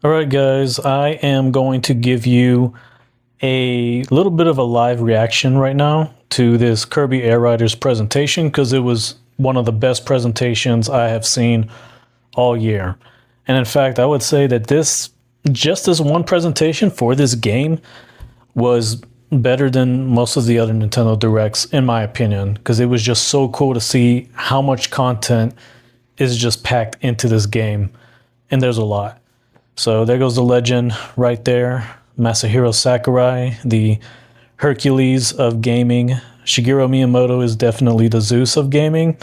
Alright guys, I am going to give you a little bit of a live reaction right now to this Kirby Air Riders presentation because it was one of the best presentations I have seen all year. And in fact, I would say that just this one presentation for this game was better than most of the other Nintendo Directs in my opinion, because it was just so cool to see how much content is just packed into this game. And there's a lot. So there goes the legend right there. Masahiro Sakurai, the Hercules of gaming. Shigeru Miyamoto is definitely the Zeus of gaming.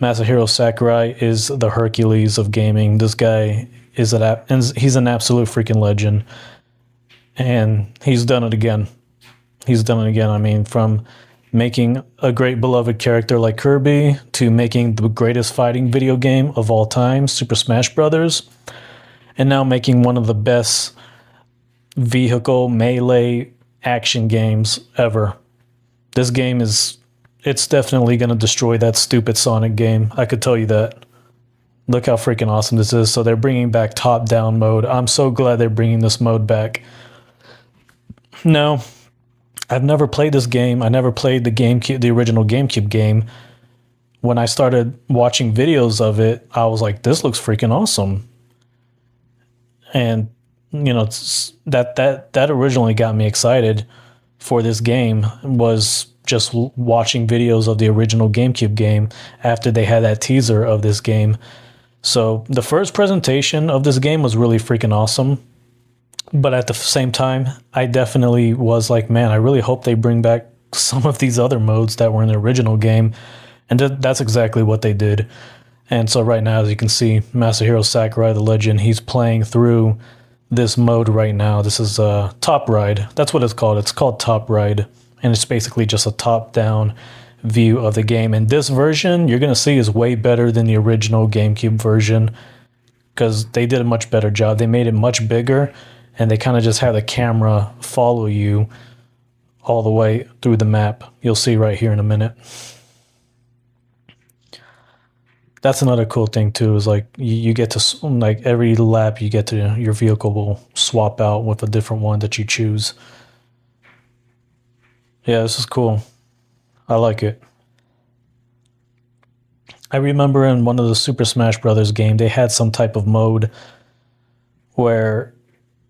Masahiro Sakurai is the Hercules of gaming. This guy he's an absolute freaking legend. And he's done it again. He's done it again. I mean, from making a great beloved character like Kirby to making the greatest fighting video game of all time, Super Smash Brothers. And now making one of the best vehicle melee action games ever. This game it's definitely going to destroy that stupid Sonic game. I could tell you that. Look how freaking awesome this is. So they're bringing back top-down mode. I'm so glad they're bringing this mode back. No, I've never played this game. I never played the original GameCube game. When I started watching videos of it, I was like, this looks freaking awesome. And you know, that originally got me excited for this game, was just watching videos of the original GameCube game after they had that teaser of this game. So the first presentation of this game was really freaking awesome. But at the same time, I definitely was like, man, I really hope they bring back some of these other modes that were in the original game. And that's exactly what they did. And so right now, as you can see, Masahiro Sakurai, the legend, he's playing through this mode right now. This is Top Ride. That's what it's called. It's called Top Ride. And it's basically just a top-down view of the game. And this version, you're going to see, is way better than the original GameCube version because they did a much better job. They made it much bigger, and they kind of just had the camera follow you all the way through the map. You'll see right here in a minute. That's another cool thing too, is like you get to, like, every lap you get to, your vehicle will swap out with a different one that you choose. Yeah, this is cool. I like it. I remember in one of the Super Smash Brothers game, they had some type of mode where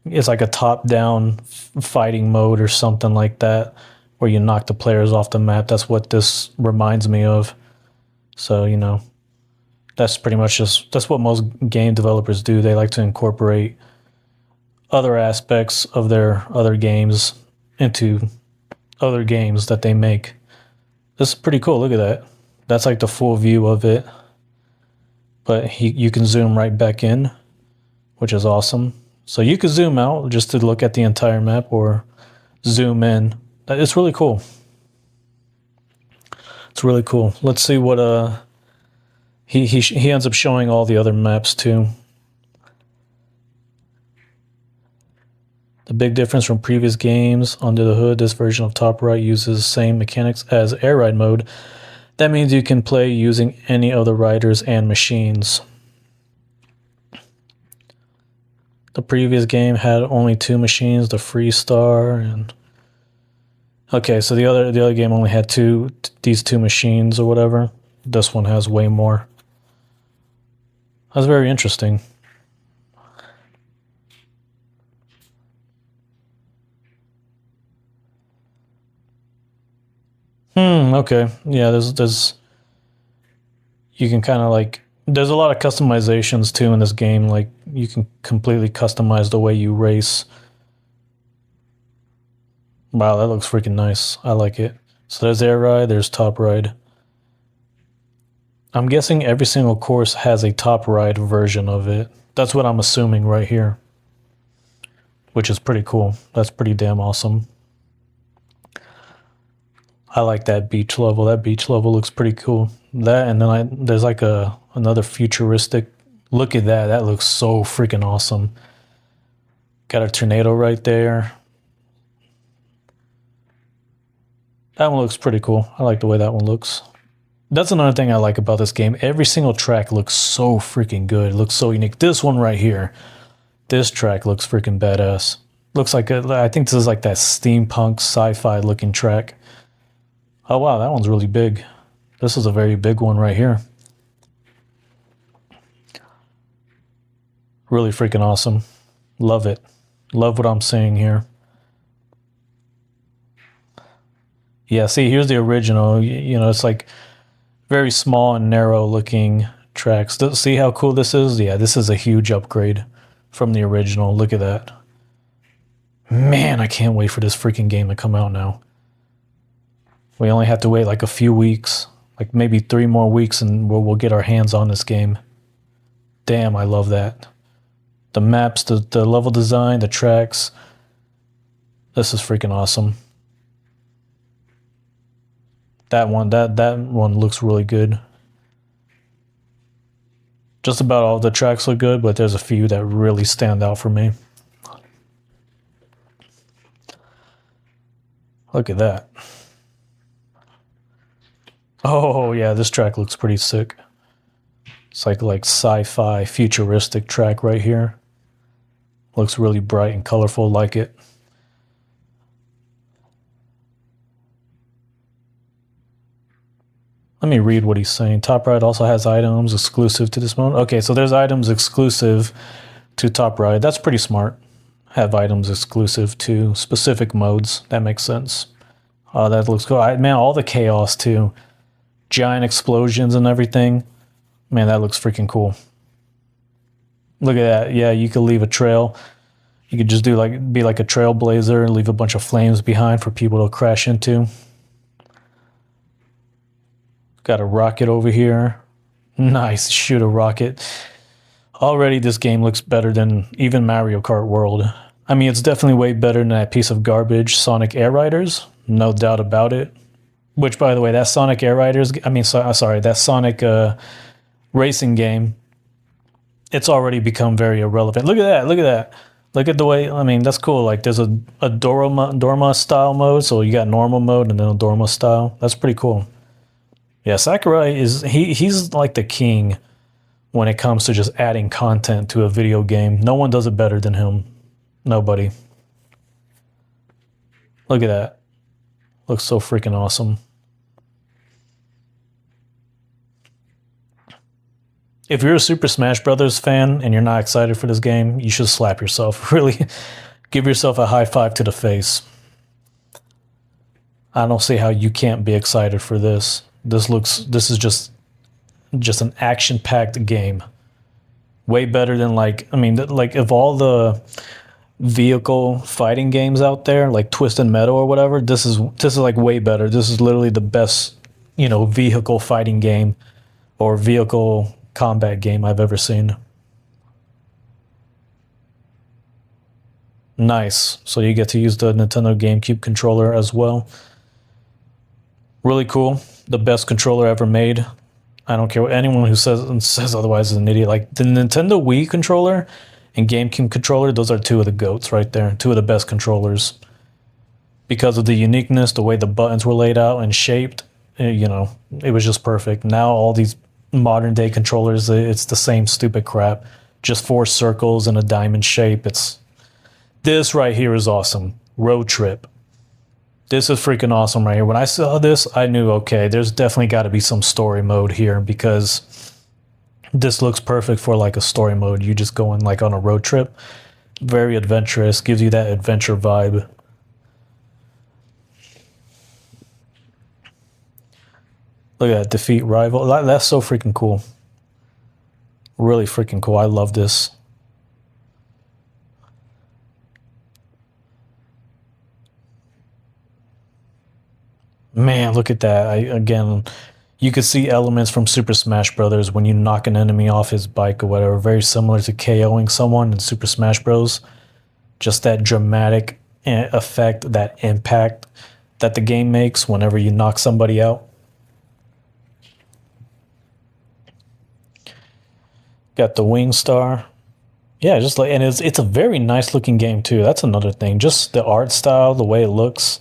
it's like a top-down fighting mode or something like that, where you knock the players off the map. That's what this reminds me of. So, you know, that's pretty much that's what most game developers do. They like to incorporate other aspects of their other games into other games that they make. This is pretty cool. Look at that. That's like the full view of it. But you can zoom right back in, which is awesome. So you can zoom out just to look at the entire map, or zoom in. It's really cool. It's really cool. Let's see what he ends up showing all the other maps too. The big difference from previous games: under the hood, this version of Top Right uses the same mechanics as Air Ride mode. That means you can play using any other riders and machines. The previous game had only 2 machines, the Freestar and... Okay, so the other game only had these two machines or whatever. This one has way more. That's very interesting. Okay. Yeah, there's you can kind of like, there's a lot of customizations too in this game. Like, you can completely customize the way you race. Wow, that looks freaking nice. I like it. So there's Air Ride, there's Top Ride. I'm guessing every single course has a Top Ride version of it. That's what I'm assuming right here, which is pretty cool. That's pretty damn awesome. I like that beach level. That beach level looks pretty cool. That, and then there's like another futuristic. Look at that. That looks so freaking awesome. Got a tornado right there. That one looks pretty cool. I like the way that one looks. That's another thing I like about this game. Every single track looks so freaking good. It looks so unique. This one right here. This track looks freaking badass. Looks like I think this is like that steampunk sci-fi looking track. Oh wow, that one's really big. This is a very big one right here. Really freaking awesome. Love it. Love what I'm seeing here. Yeah, see, here's the original. You know, it's like very small and narrow looking tracks. See how cool this is? Yeah, this is a huge upgrade from the original. Look at that. Man, I can't wait for this freaking game to come out now. We only have to wait like a few weeks, like maybe 3 more weeks, and we'll get our hands on this game. Damn, I love that. The maps, the level design, the tracks. This is freaking awesome. That one looks really good. Just about all the tracks look good, but there's a few that really stand out for me. Look at that. Oh yeah, this track looks pretty sick. It's like sci-fi futuristic track right here. Looks really bright and colorful, like it. Let me read what he's saying. Top Right also has items exclusive to this mode. Okay, so there's items exclusive to Top Right. That's pretty smart. Have items exclusive to specific modes. That makes sense. Oh, that looks cool. Man, all the chaos too. Giant explosions and everything. Man, that looks freaking cool. Look at that. Yeah, you could leave a trail. You could just be like a trailblazer and leave a bunch of flames behind for people to crash into. Got a rocket over here. Nice, shoot a rocket. Already this game looks better than even Mario Kart World. I mean, it's definitely way better than that piece of garbage Sonic Air Riders. No doubt about it. Which, by the way, that Sonic Air Riders, that Sonic racing game, it's already become very irrelevant. Look at that, look at that. Look at the way, I mean, that's cool. Like, there's a Dorma style mode, so you got normal mode and then a Dorma style. That's pretty cool. Yeah, Sakurai he's like the king when it comes to just adding content to a video game. No one does it better than him. Nobody. Look at that. Looks so freaking awesome. If you're a Super Smash Brothers fan and you're not excited for this game, you should slap yourself. Really give yourself a high five to the face. I don't see how you can't be excited for this. This is just an action-packed game. Way better than like of all the vehicle fighting games out there, like Twisted Metal or whatever, this is like way better. This is literally the best, vehicle fighting game or vehicle combat game I've ever seen. Nice. So you get to use the Nintendo GameCube controller as well. Really cool. The best controller ever made. I don't care what anyone who says otherwise is an idiot. Like the Nintendo Wii controller and GameCube controller, those are 2 of the GOATs right there. 2 of the best controllers. Because of the uniqueness, the way the buttons were laid out and shaped, it was just perfect. Now all these modern day controllers, it's the same stupid crap. Just 4 circles in a diamond shape. This right here is awesome. Road Trip. This is freaking awesome right here. When I saw this, I knew, okay, there's definitely got to be some story mode here because this looks perfect for like a story mode. You just going like on a road trip. Very adventurous, gives you that adventure vibe. Look at that, defeat rival. That's so freaking cool. Really freaking cool. I love this. Man, look at that. Again, you could see elements from Super Smash Brothers when you knock an enemy off his bike or whatever. Very similar to KOing someone in Super Smash Bros. Just that dramatic effect, that impact that the game makes whenever you knock somebody out. Got the Wing Star. Yeah, just like, and it's a very nice looking game too. That's another thing. Just the art style, the way it looks.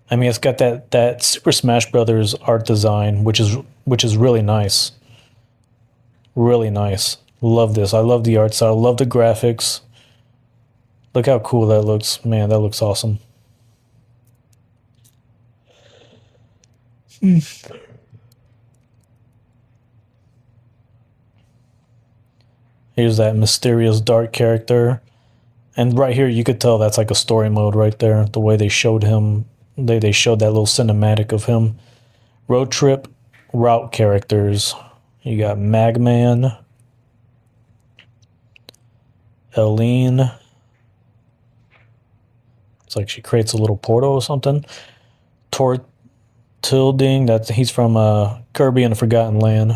I mean, it's got that Super Smash Brothers art design, which is really nice. Really nice. Love this. I love the art style. Love the graphics. Look how cool that looks. Man, that looks awesome. Here's that mysterious dark character. And right here, you could tell that's like a story mode right there. The way they showed him, they showed that little cinematic of him. Road trip route characters. You got Magman, Eileen. It's like she creates a little portal or something. Tilding, he's from Kirby and the Forgotten Land.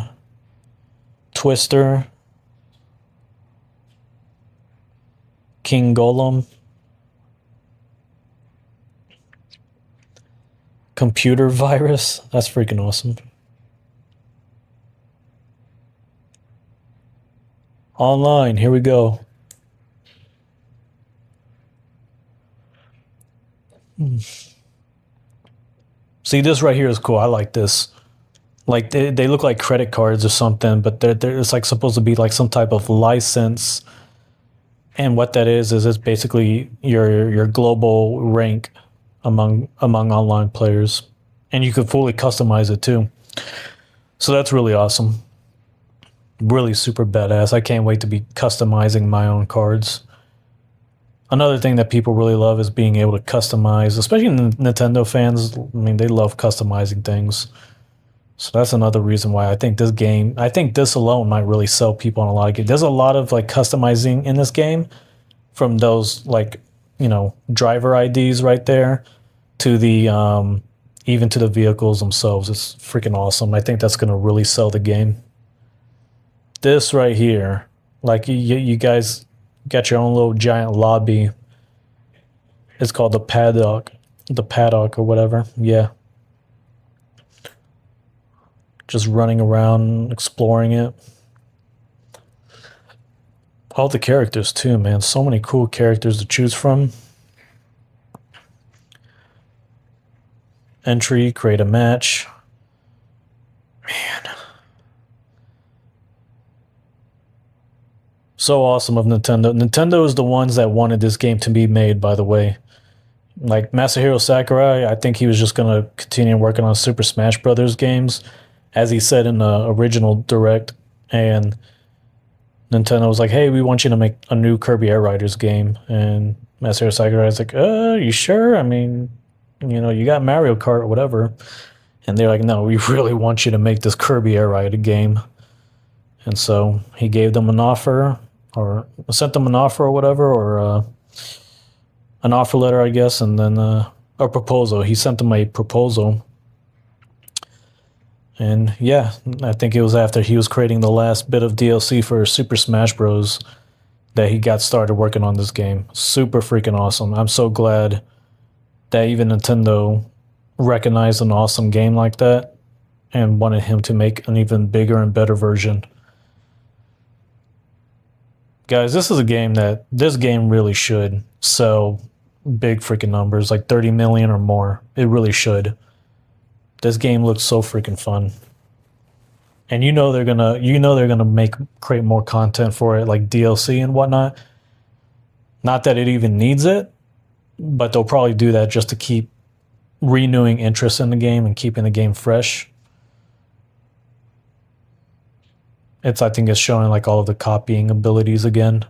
Twister. King Golem. Computer virus. That's freaking awesome. Online, here we go. See, this right here is cool. I like this. Like they look like credit cards or something, but it's like supposed to be like some type of license. And what that is it's basically your global rank among online players, and you could fully customize it too. So that's really awesome. Really super badass. I can't wait to be customizing my own cards. Another thing that people really love is being able to customize, especially Nintendo fans. I mean, they love customizing things. So that's another reason why I think this alone might really sell people on a lot of games. There's a lot of like customizing in this game, from those like, driver IDs right there to the even to the vehicles themselves. It's freaking awesome. I think that's gonna really sell the game. This right here, like you guys got your own little giant lobby. It's called the paddock or whatever. Yeah. Just running around, exploring it. All the characters too, man. So many cool characters to choose from. Entry, create a match. Man. So awesome of Nintendo. Nintendo is the ones that wanted this game to be made, by the way. Like Masahiro Sakurai, I think he was just going to continue working on Super Smash Brothers games, as he said in the original Direct. And Nintendo was like, hey, we want you to make a new Kirby Air Riders game. And Masahiro Sakurai was like, you sure? I mean, you got Mario Kart or whatever. And they're like, no, we really want you to make this Kirby Air Rider game. And so he gave them an offer, or sent them an offer or whatever, or an offer letter, I guess, and then a proposal. He sent them a proposal. And yeah, I think it was after he was creating the last bit of DLC for Super Smash Bros. That he got started working on this game. Super freaking awesome. I'm so glad that even Nintendo recognized an awesome game like that and wanted him to make an even bigger and better version. Guys, this game really should sell big freaking numbers, like 30 million or more. It really should. This game looks so freaking fun. And they're gonna create more content for it, like DLC and whatnot. Not that it even needs it, but they'll probably do that just to keep renewing interest in the game and keeping the game fresh. I think it's showing like all of the copying abilities again.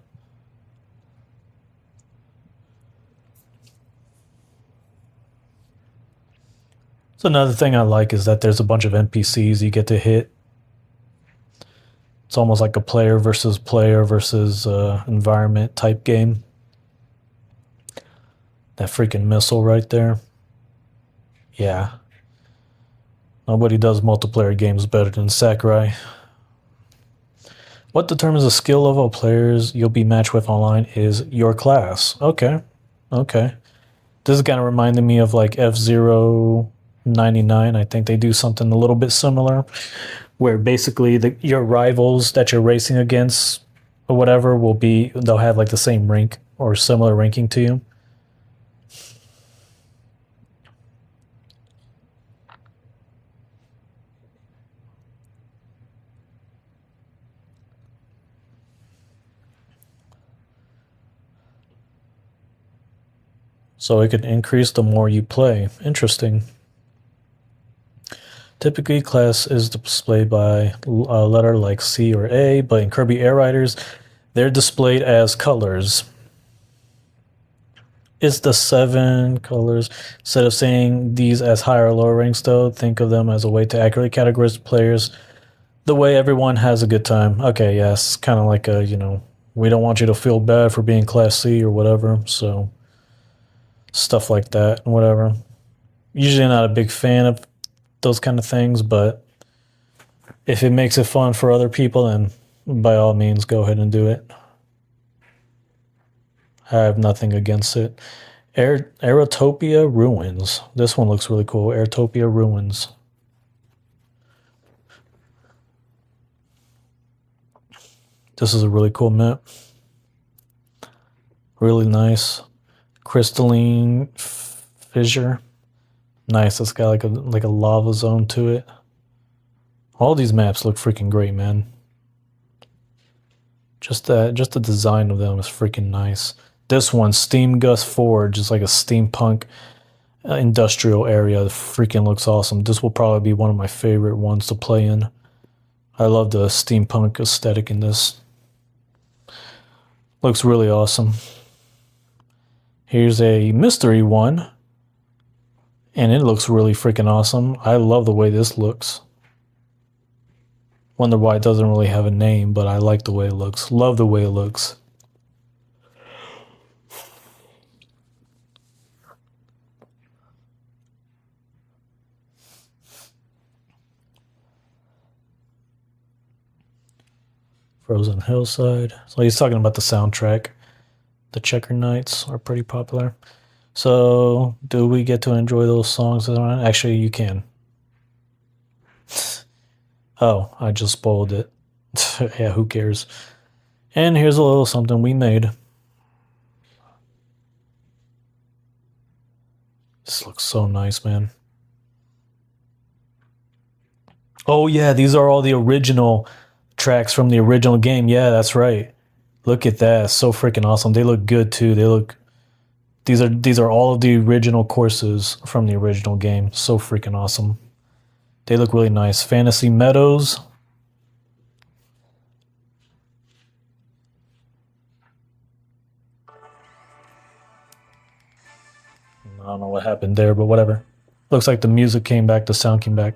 So another thing I like is that there's a bunch of NPCs you get to hit. It's almost like a player versus environment type game. That freaking missile right there. Yeah. Nobody does multiplayer games better than Sakurai. What determines the skill level of players you'll be matched with online is your class. Okay. This is kind of reminding me of like F-Zero 99. I think they do something a little bit similar, where basically your rivals that you're racing against or whatever they'll have like the same rank or similar ranking to you. So it could increase the more you play. Interesting. Typically, class is displayed by a letter like C or A, but in Kirby Air Riders, they're displayed as colors. It's the 7 colors. Instead of saying these as higher or lower ranks, though, think of them as a way to accurately categorize players the way everyone has a good time. Okay, yes, kind of like a, we don't want you to feel bad for being Class C or whatever, so stuff like that, whatever. Usually not a big fan of those kind of things, but if it makes it fun for other people, then by all means, go ahead and do it. I have nothing against it. Aerotopia Ruins. This one looks really cool. Aerotopia Ruins. This is a really cool map. Really nice. Crystalline fissure. Nice. It's got like a lava zone to it. All these maps look freaking great, man. Just the design of them is freaking nice. This one, Steam Gust Forge, is like a steampunk industrial area. It freaking looks awesome. This will probably be one of my favorite ones to play in. I love the steampunk aesthetic in this. Looks really awesome. Here's a mystery one. And it looks really freaking awesome. I love the way this looks. Wonder why it doesn't really have a name, but I like the way it looks. Love the way it looks. Frozen Hillside. So he's talking about the soundtrack. The Checker Nights are pretty popular. So, do we get to enjoy those songs? Actually, you can. Oh, I just spoiled it. Yeah, who cares? And here's a little something we made. This looks so nice, man. Oh yeah, these are all the original tracks from the original game. Yeah, that's right. Look at that. So freaking awesome. They look good too. These are all of the original courses from the original game. So freaking awesome. They look really nice. Fantasy Meadows. I don't know what happened there, but whatever. Looks like the music came back, the sound came back.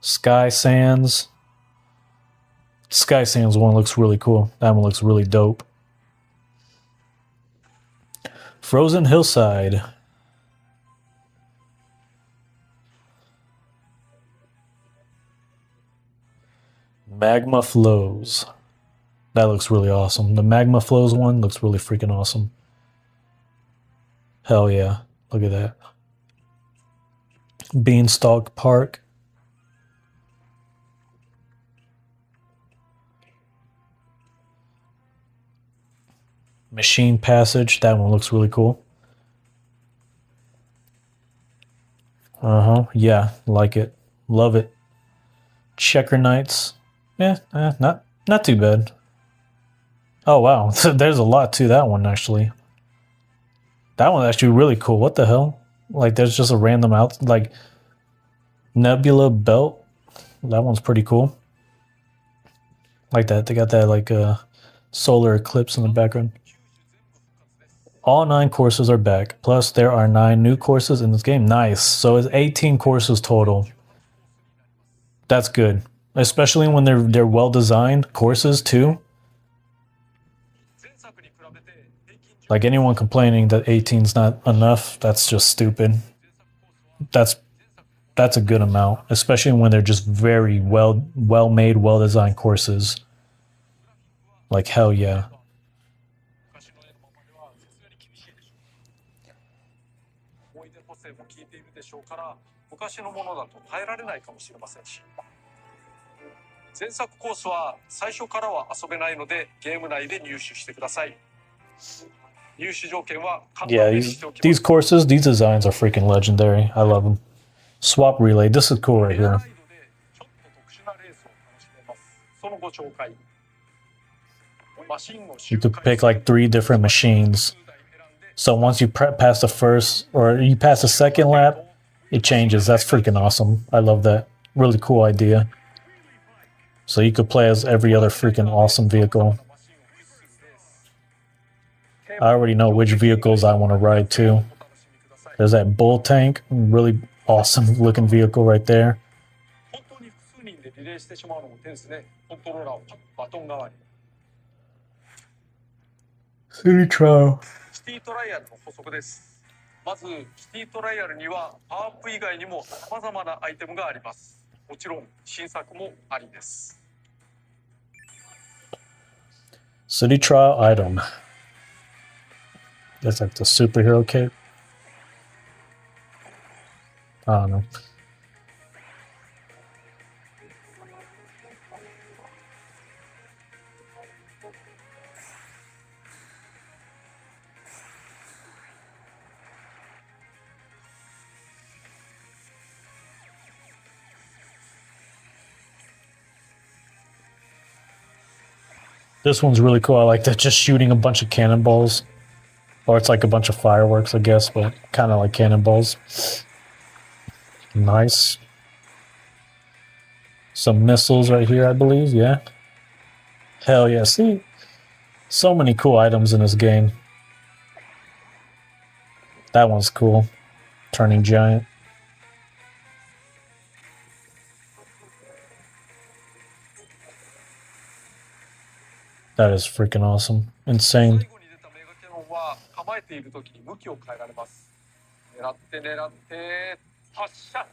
Sky Sands. Sky Sands one looks really cool. That one looks really dope. Frozen Hillside. Magma Flows. That looks really awesome. The Magma Flows one looks really freaking awesome. Hell yeah. Look at that. Beanstalk Park. Machine Passage. That one looks really cool. Yeah, like it. Love it. Checker Nights. Yeah, not too bad. Oh wow, there's a lot to that one actually. That one's actually really cool. What the hell? Like there's just a random Nebula Belt. That one's pretty cool. Like that. They got that like solar eclipse in the background. All 9 courses are back. Plus, there are 9 new courses in this game. Nice. So it's 18 courses total. That's good, especially when they're well designed courses too. Like anyone complaining that 18's not enough, that's just stupid. That's a good amount, especially when they're just very well made, well designed courses. Like hell yeah. Yeah, these courses, these designs are freaking legendary. I love them. Swap relay, this is cool right here. You could pick like 3 different machines. So once you pass the first, or you pass the second lap, it changes. That's freaking awesome. I love that. Really cool idea. So you could play as every other freaking awesome vehicle. I already know which vehicles I want to ride too. There's that bull tank, really awesome looking vehicle right there. City trial. シティトライアルの補足です。まずシティトライアルにはパワーアップ以外にも様々なアイテムがあります。もちろん新作もありです。City trial item. That's like the superhero cape. I don't know. This one's really cool. I like that, just shooting a bunch of cannonballs. Or it's like a bunch of fireworks, I guess, but kind of like cannonballs. Nice. Some missiles right here, I believe, yeah. Hell yeah, see? So many cool items in this game. That one's cool. Turning giant. That is freaking awesome. Insane. 構えているときに向きを変えられます。狙って発射。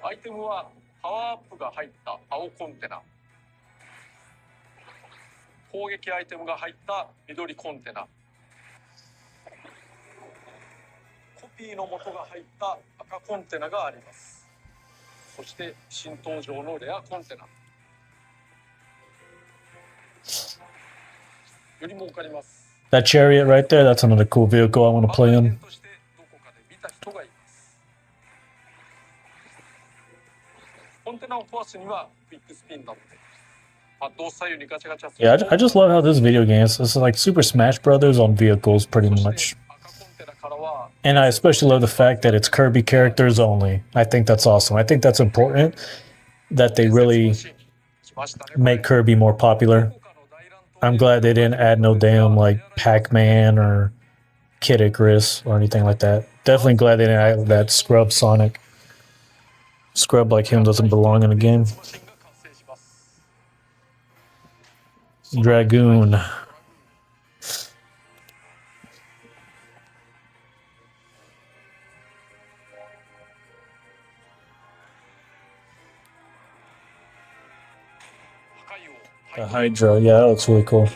アイテムはパワーアップが入った青コンテナ。攻撃アイテムが入った緑コンテナ。コピーの元が入った赤コンテナがあります。そして新登場のレアコンテナ。より儲かります。 That chariot right there, that's another cool vehicle I want to play in. コンテナを壊すにはビッグスピンなので、同左右にガチャガチャする。 Yeah, I just love how this video game is like Super Smash Brothers on vehicles, pretty much. And I especially love the fact that it's Kirby characters only. I think that's awesome. I think that's important that they really make Kirby more popular. I'm glad they didn't add no damn like Pac-Man or Kid Icarus or anything like that. Definitely glad they didn't add that scrub Sonic. Scrub like him doesn't belong in the game. Dragoon. The Hydra, yeah, that looks really cool.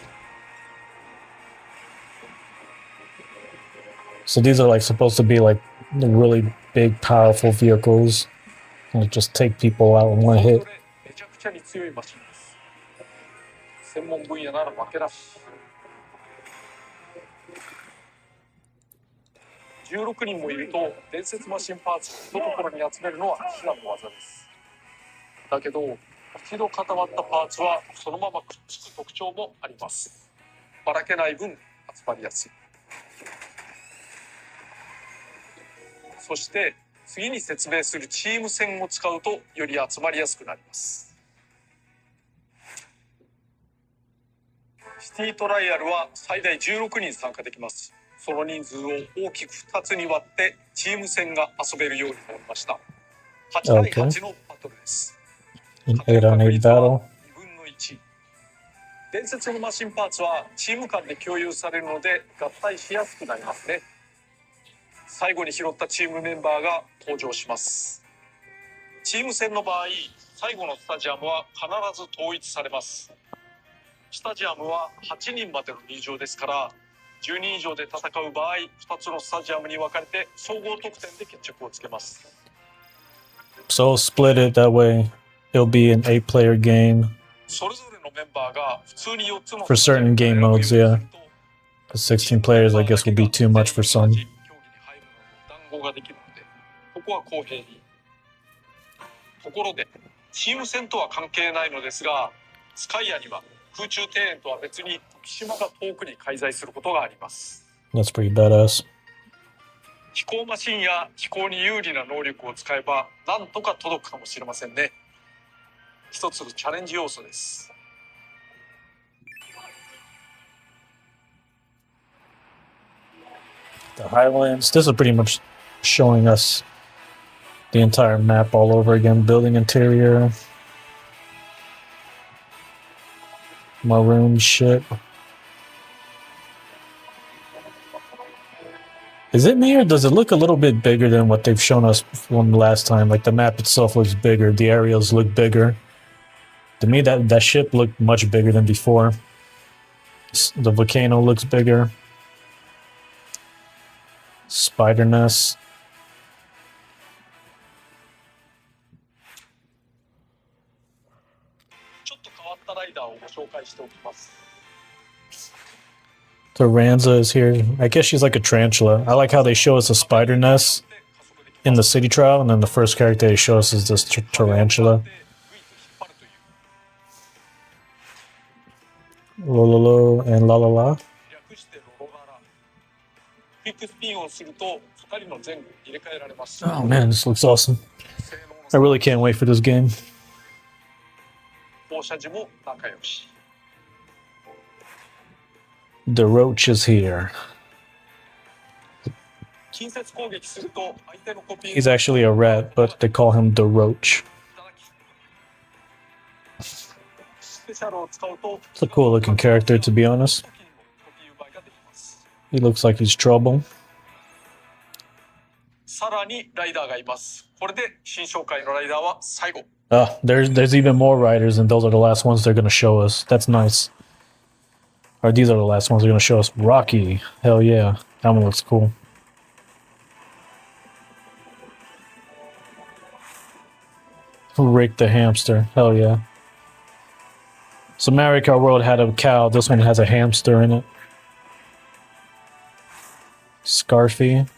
So these are like supposed to be like the really big, powerful vehicles. And just take people out in one hit. 16人もいると伝説マシンパーツを一ところに集めるのは至難の技です。だけど一度固まったパーツはそのままくっつく特徴もあります。ばらけない分集まりやすい。そして次に説明するチーム戦を使うとより集まりやすくなります。シティトライアルは最大16人参加できます。その人数を大きく2つに割ってチーム戦が遊べるようになりました。8対8のバトルです。8 on 8 battle. 伝説のマシンパーツはチーム間で共有されるので合体しやすくなりますね。最後に拾ったチームメンバーが登場します。チーム戦の場合、最後のスタジアムは必ず統一されます。スタジアムは8人までの入場ですから、10人以上で戦う場合、2つのスタジアムに分かれて総合得点で決着をつけます。So split it that way. It'll be an 8-player game. それぞれのメンバーが普通に4つの For certain game modes, yeah. The 16 players, I guess, will be too much for some. ここは公平に。ところで、チーム戦とは関係ないのですが、スカイアには空中庭園とは別に島が遠くに介在することがあります。 That's pretty badass. 飛行マシンや飛行に有利な能力を使えばなんとか届くかもしれませんね。一つのチャレンジ要素です。 The Highlands. This is pretty much showing us the entire map all over again. Building interior. Maroon shit. Is it me or does it look a little bit bigger than what they've shown us from last time? Like the map itself looks bigger, the areas look bigger. To me, that ship looked much bigger than before. The volcano looks bigger. Spider nest. ちょっと変わったライダーをご紹介しておきます。 Taranza is here. I guess she's like a tarantula. I like how they show us a spider nest in the city trial, and then the first character they show us is this tarantula. Lololo and la la la. 略してロロララ。クイックスピンをすると2人の前後に入れ替えられます。 Oh man, this looks awesome. I really can't wait for this game. 放射時も仲良し。 The roach is here. 近接攻撃すると相手のコピー He's actually a rat, but they call him the roach. スペシャルを使うと It's a cool looking character, to be honest. コピー奪いができます。 He looks like he's trouble. さらにライダーがいます。これで新紹介のライダーは最後。 There's even more riders, and those are the last ones they're gonna show us. That's nice. Or these are the last ones they're gonna show us. Rocky. Hell yeah. That one looks cool. Rick the hamster. Hell yeah. So Mario Kart World had a cow. This one has a hamster in it. Scarfy.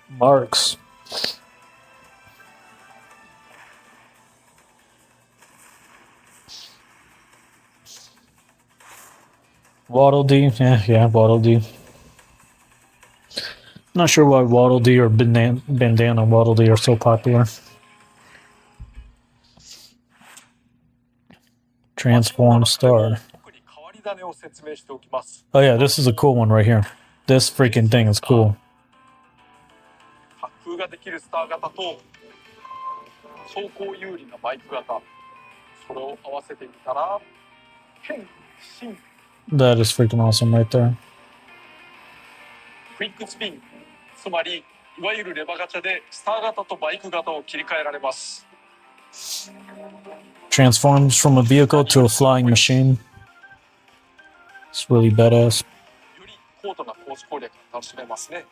Marks. Waddle Dee. Yeah, Waddle Dee. Not sure why Waddle Dee or Bandana Waddle Dee are so popular. Transform Star. 特に変わり種を説明しておきます。 Oh yeah, this is a cool one right here. This freaking thing is cool. 滑空ができるスター型と走行有利なバイク型、それを合わせてみたら変身。 That is freaking awesome right there. クイックスピン、つまりいわゆるレバガチャでスター型とバイク型を切り替えられます。 Transforms from a vehicle to a flying machine. It's really badass. より高度なコース攻略が楽しめますね。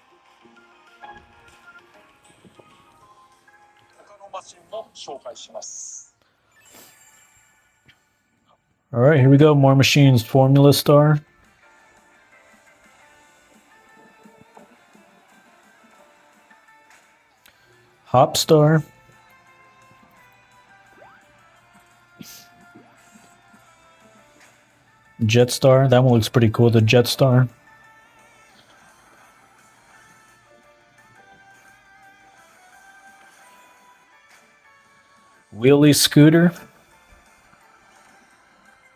他のマシンも紹介します。 Alright, here we go. More machines. Formula Star. Hop Star. Jet Star. That one looks pretty cool. The Jet Star. Wheelie Scooter.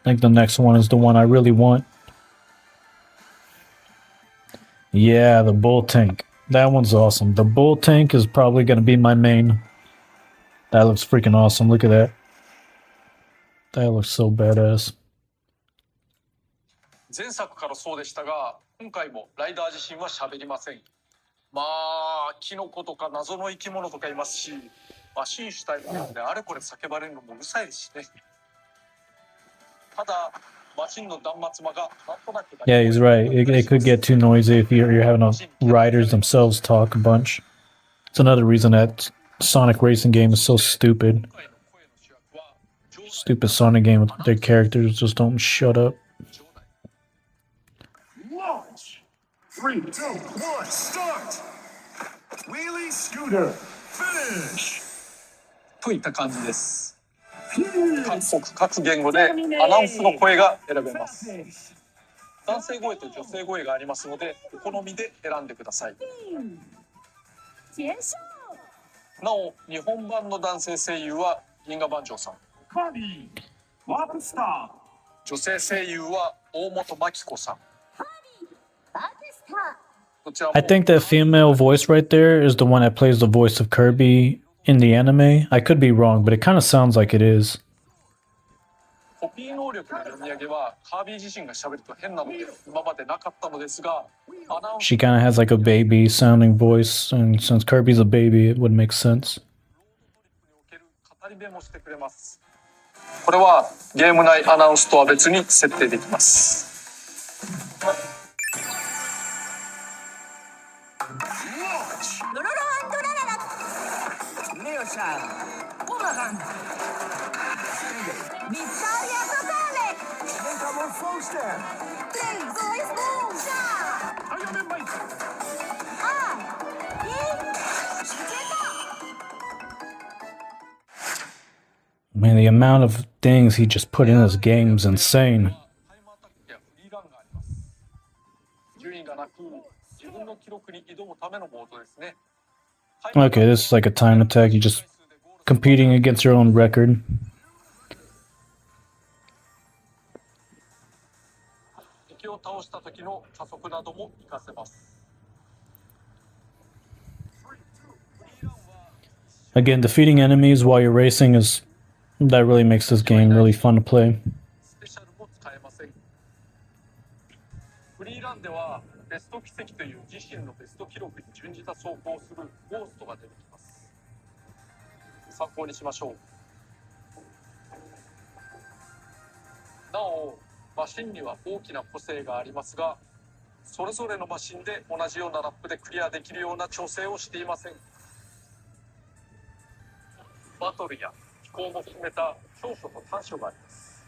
I think the next one is the one I really want. Yeah, the Bull Tank. That one's awesome. The Bull Tank is probably going to be my main. That looks freaking awesome. Look at that. That looks so badass. 前作からそうでしたが、今回もライダー自身は喋りません。まあ、キノコとか謎の生き物とかいますし、マシン主体の中であれこれ叫ばれるのもうるさいですしね。ただ、マシンの断末魔がなんとなく。 Yeah, he's right. It could get too noisy if you're having riders themselves talk a bunch. It's another reason that Sonic racing game is so stupid. Stupid Sonic game with their characters just don't shut up. Launch! 3, 2, 1, start! Wheelie scooter. Finish. といった感じです。各国各言語でアナウンスの声が選べます。男性声と女性声がありますので、お好みで選んでください。なお、日本版の男性声優は銀河番長さん。Kirby. Warp Star. 女性声優は大本真紀子さん。どちらも I think that female voice right there is the one that plays the voice of Kirby in the anime. I could be wrong, but it kind of sounds like it is. コピー能力の読み上げはカービー自身が喋ると変なので今までなかったのですが、アナウンス She kind of has like a baby sounding voice, and since Kirby's a baby, it would make sense. における語り部もしてくれます。これはゲーム内アナウンスとは別に設定できます。Leo-san. Boomerang. Vittoria totale! Metamorphoster. Lenzo esponja! Iron Man. Ah! Man, the amount of things he just put in his game is insane. タイムアタックやフリーランがあります。順位がなく自分の記録に挑むためのモードですね。 Okay, this is like a time attack. You're just competing against your own record. 敵を倒した時の加速なども活かせます。 Again, defeating enemies while you're racing is that really makes this game really fun to play. スペシャルも使えません。フリーランではベスト奇跡という自身のベスト記録に準じた走行をするゴーストが出てきます。参考にしましょう。なお、マシンには大きな個性がありますが、それぞれのマシンで同じようなラップでクリアできるような調整をしていません。バトルや飛行も含めた長所と短所があります。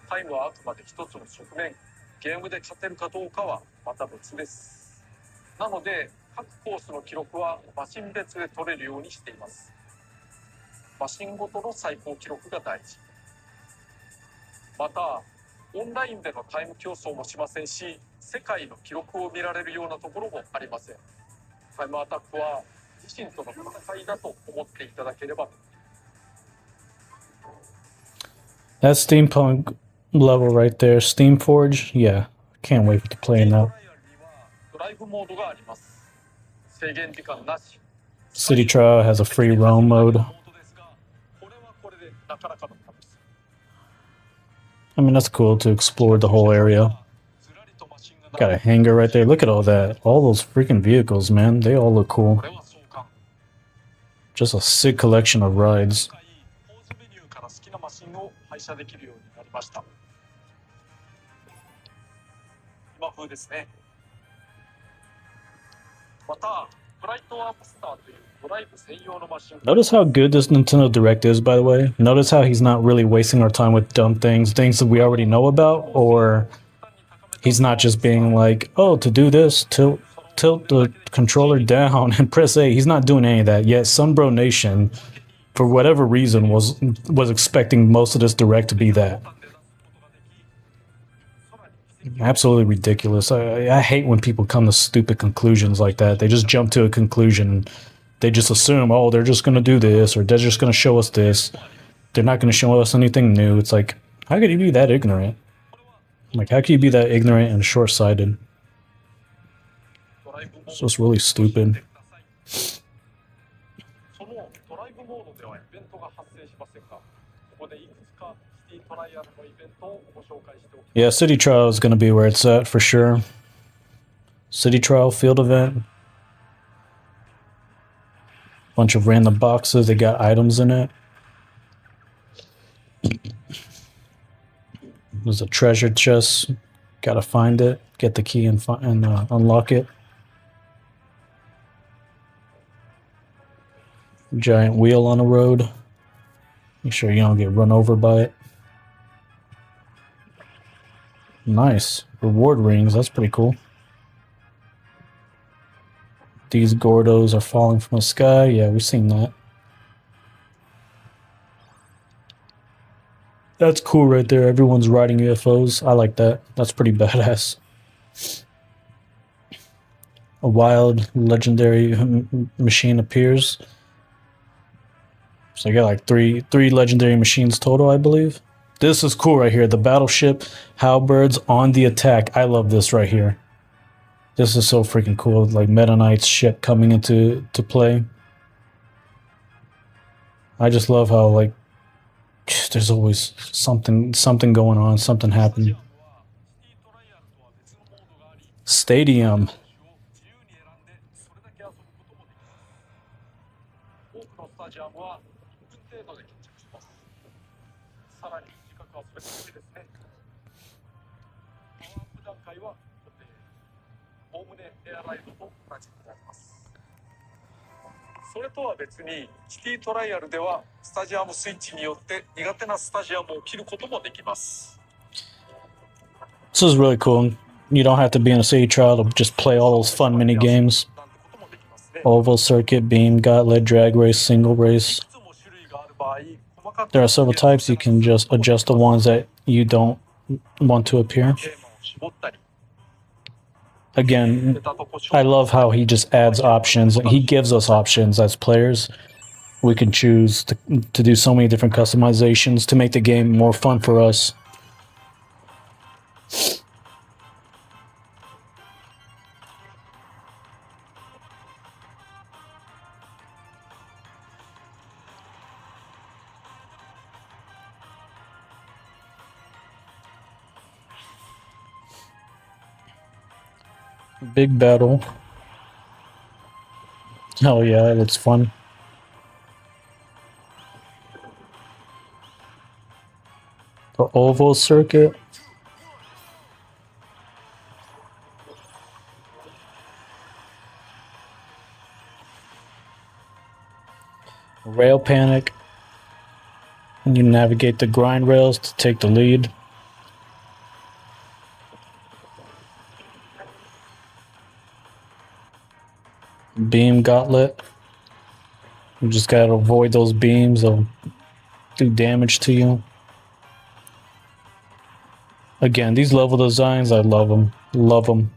タイムはあくまで一つの側面、ゲームで勝てるかどうかはまた別です。なので、各コースの記録はマシン別で取れるようにしています。マシンごとの最高記録が大事。また、オンラインでのタイム競争もしませんし、世界の記録を見られるようなところもありません。タイムアタックは自身との戦いだと思っていただければ。 That steampunk level right there, Steamforge, yeah, can't wait to play that. ドライブモードがあります。制限時間なし。 City Trial has a free roam mode. これはこれでなかなかのものです。 I mean, that's cool to explore the whole area. ずらりとマシンが Got a hangar right there. Look at all that. All those freaking vehicles, man. They all look こ cool. れは相関。 Just a sick collection of rides. ポーズメニューから好きなマシンを配車できるようになりました。今風ですね。また、フライトワープスターというドライブ専用のマシン。 Notice how good this Nintendo Direct is, by the way. Notice how he's not really wasting our time with dumb things, things that we already know about, or he's not just being like, oh, to do this, tilt the controller down and press A. He's not doing any of that. Yet Sunbro Nation, for whatever reason, was expecting most of this Direct to be that. Absolutely ridiculous. I hate when people come to stupid conclusions like that. They just jump to a conclusion. They just assume, oh, they're just going to do this, or they're just going to show us this. They're not going to show us anything new. It's like, how could you be that ignorant? Like, how can you be that ignorant and short-sighted? It's just really stupid. そのドライブモードではイベントが発生しませんが、ここでいくつかシティトライアルのイベントをご紹介しておきます。 Yeah, City Trial is going to be where it's at for sure. City Trial field event. Bunch of random boxes. They got items in it. There's a treasure chest. Gotta find it. Get the key and unlock it. Giant wheel on the road. Make sure you don't get run over by it. Nice. Reward rings. That's pretty cool. These Gordos are falling from the sky. Yeah, we've seen that. That's cool right there. Everyone's riding UFOs. I like that. That's pretty badass. A wild, legendary machine appears. So I got like three legendary machines total, I believe. This is cool right here. The battleship halberds on the attack. I love this right here. This is so freaking cool. Like Meta Knight's ship coming into play. I just love how like there's always something going on, something happening. Stadium. 多くのスタジアムは1分程度で決着します。さらに時間がそれだけですね。パワーアップ段階は固定。おおむねエアライドと同じになります。それとは別にシティトライアルではスタジアムスイッチによって苦手なスタジアムを切ることもできます。This is really cool. You don't have to be in a city trial to just play all those fun mini games. Oval circuit, beam, gauntlet, drag race, single race. There are several types. You can just adjust the ones that you don't want to appear. Again, I love how he just adds options. He gives us options as players. We can choose to do so many different customizations to make the game more fun for us. Big battle. Oh yeah, that looks fun. The oval circuit. Rail panic. And you navigate the grind rails to take the lead. Beam gauntlet. You just gotta avoid those beams. They'll do damage to you. Again, these level designs, I love them. Love them.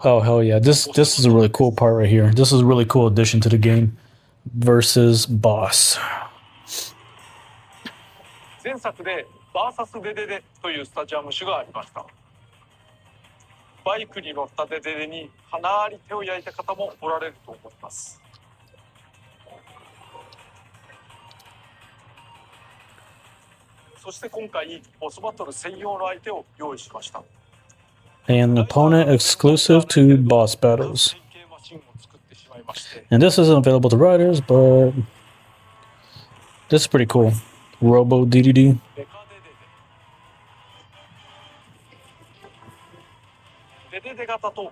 Oh, hell yeah. This is a really cool part right here. This is a really cool addition to the game. Versus boss. 前作でバーサスデデデというスタジアム種がありました。バイクに乗ったデデデにかなり手を焼いた方もおられると思います。そして今回ボスバトル専用の相手を用意しました。An opponent exclusive to boss battles. And this isn't available to riders, but this is pretty cool. Robo DDD. デデデ型と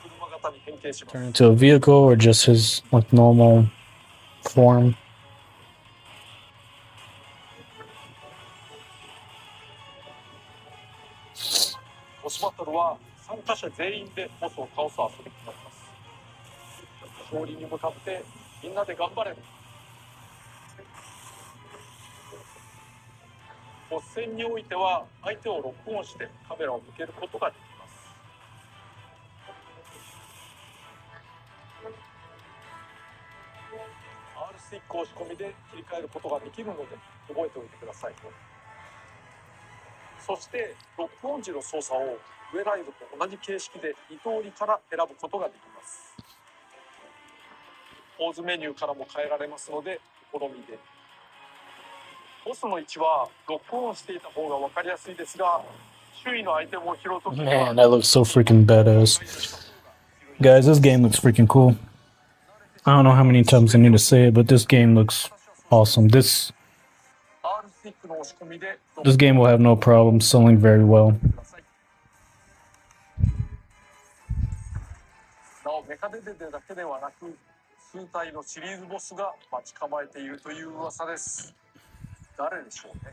車型に変形します。 Turn into a vehicle or just his like normal form. ボスバトルは参加者全員でボスを倒す遊びになります。勝利に向かってみんなで頑張れ。ボス戦においては相手をロックオンしてカメラを向けることができます。R スティック押し込みで切り替えることができるので覚えておいてください。そしてロックオン時の操作を上ライドと同じ形式で2通りから選ぶことができます。ポーズメニューからも変えられますのでお好みで。ボスの位置はロックオンしていた方が分かりやすいですが、周囲のアイテムを拾うときには Man, that looks so freaking badass. Guys, this game looks freaking cool. I don't know how many times I need to say it, but this game looks awesome. This game will have no problem selling very well. なおメカデデデだけではなく、数体のシリーズボスが待ち構えているという噂です。誰でしょうね。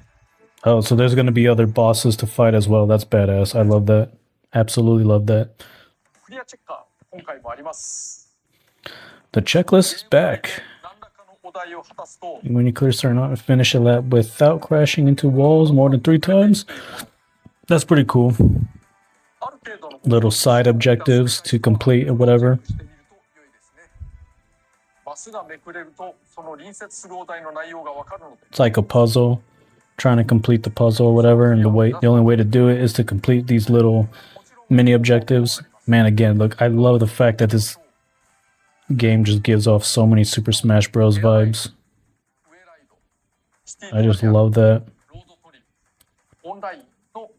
Oh, so there's gonna be other bosses to fight as well. That's badass. I love that. Absolutely love that. クリアチェッカー、今回もあります。 The checklist is back. 何らかのお題を果たすと、 When you clear certain finish a lap without crashing into walls more than 3 times. That's pretty cool. ある程度の Little side objectives to complete or whatever. してみると良いですね。マスがめくれると、その隣接するお題の内容がわかるので、 It's like a puzzle, trying to complete the puzzle or whatever, and the only way to do it is to complete these little mini objectives. Man, again, look, I love the fact that this game just gives off so many Super Smash Bros. Vibes. ウェライド、シティ I ト just リアム、 love that. ロードトリム、オンラインの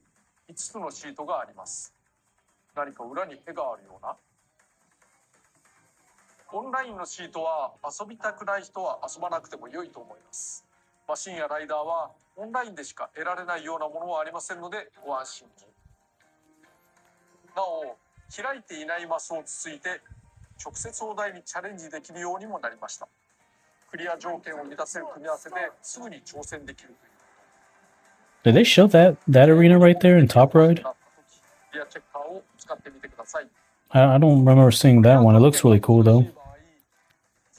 5つのシートがあります。何か裏に絵があるような。オンラインのシートは遊びたくない人は遊ばなくても良いと思います。マシンやライダーはオンラインでしか得られないようなものはありませんのでご安心に。なお、開いていないマスをつついて直接お題にチャレンジできるようにもなりました。クリア条件を満たせる組み合わせですぐに挑戦できるという。 Did they show that arena right there in Top Ride? クリアチェッカーを使ってみてください。 I don't remember seeing that one. It looks really cool though.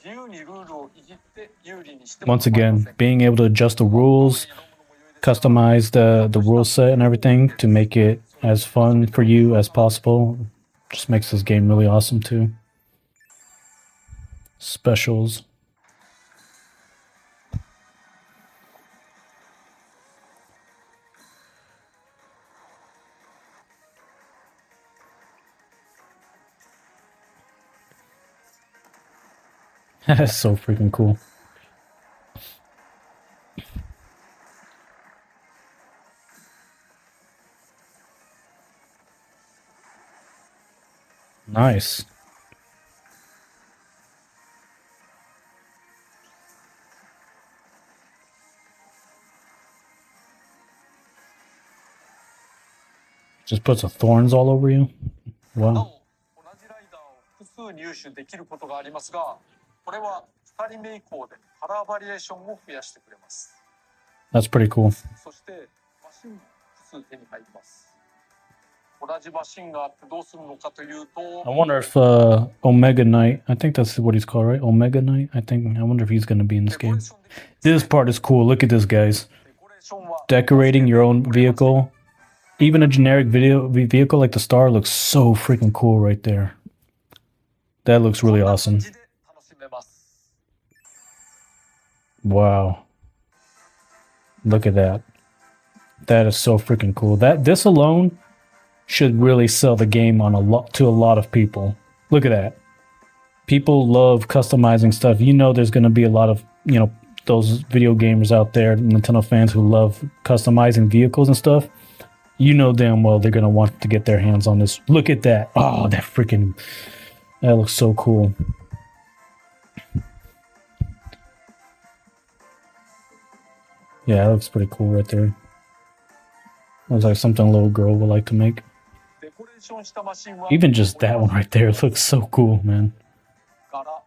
自由にルールをいじって有利にして Once again, being able to adjust the rules, customize the rule set and everything to make it as fun for you as possible, just makes this game really awesome too. Specials. That's so freaking cool. Nice. Just puts the thorns all over you. な Wow. お、同じライダーを複数入手できることがありますが、これは2人目以降でカラーバリエーションを増やしてくれます。 That's pretty cool. そしてマシンも複数手に入ります。同じマシンがあってどうするのかというと、 I wonder if Omega Knight, I think that's what he's called, right? Omega Knight? I wonder if he's gonna be in this デコレ game. ーションできるんですね。 This part is cool. Look at this, guys. デコレーションは Decorating your own vehicle. Even a generic vehicle like the Star looks so freaking cool right there. That looks really こんな awesome. 感じで楽しめます。 Wow. Look at that. That is so freaking cool. This alone should really sell the game on to a lot of people. Look at that. People love customizing stuff. You know there's going to be a lot of, those video gamers out there, Nintendo fans who love customizing vehicles and stuff. You know damn well they're going to want to get their hands on this. Look at that. Oh, that looks so cool. Yeah, that looks pretty cool right there. Looks like something a little girl would like to make. デコレーションしたマシンは Even just that one right there looks so cool, man. 柄、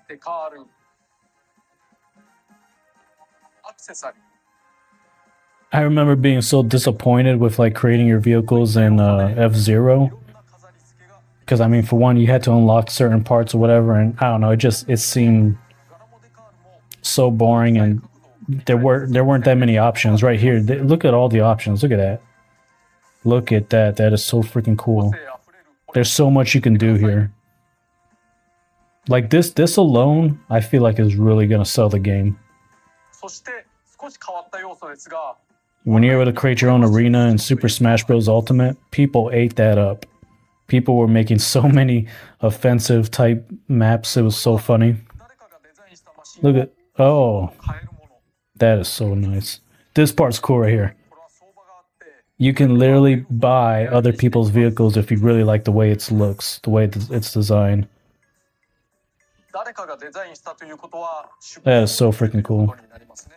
デカール、アクセサリー、 I remember being so disappointed with like creating your vehicles in F-Zero. いろんな飾り付けが、 Because I mean, for one, you had to unlock certain parts or whatever, and I don't know, it seemed 柄もデカールも so boring, and there weren't that many options. Right here, look at all the options. Look at that. Look at that. That is so freaking 個 cool. 性あふれるこれ There's so much you can do here. Like this alone, I feel like is really gonna sell the game. そして少し変わった要素ですが、 When you're able to create your own arena in Super Smash Bros. Ultimate, people ate that up. People were making so many offensive type maps. It was so funny. 誰かがデザインしたマシンを Look at, oh, 変えるもの。 that is so nice. This part's cool right here. これは相場があって、 You can literally buy other people's vehicles if you really like the way it looks, the way it's designed. 誰かがデザインしたということは、 That is so freaking cool. ことになりますね。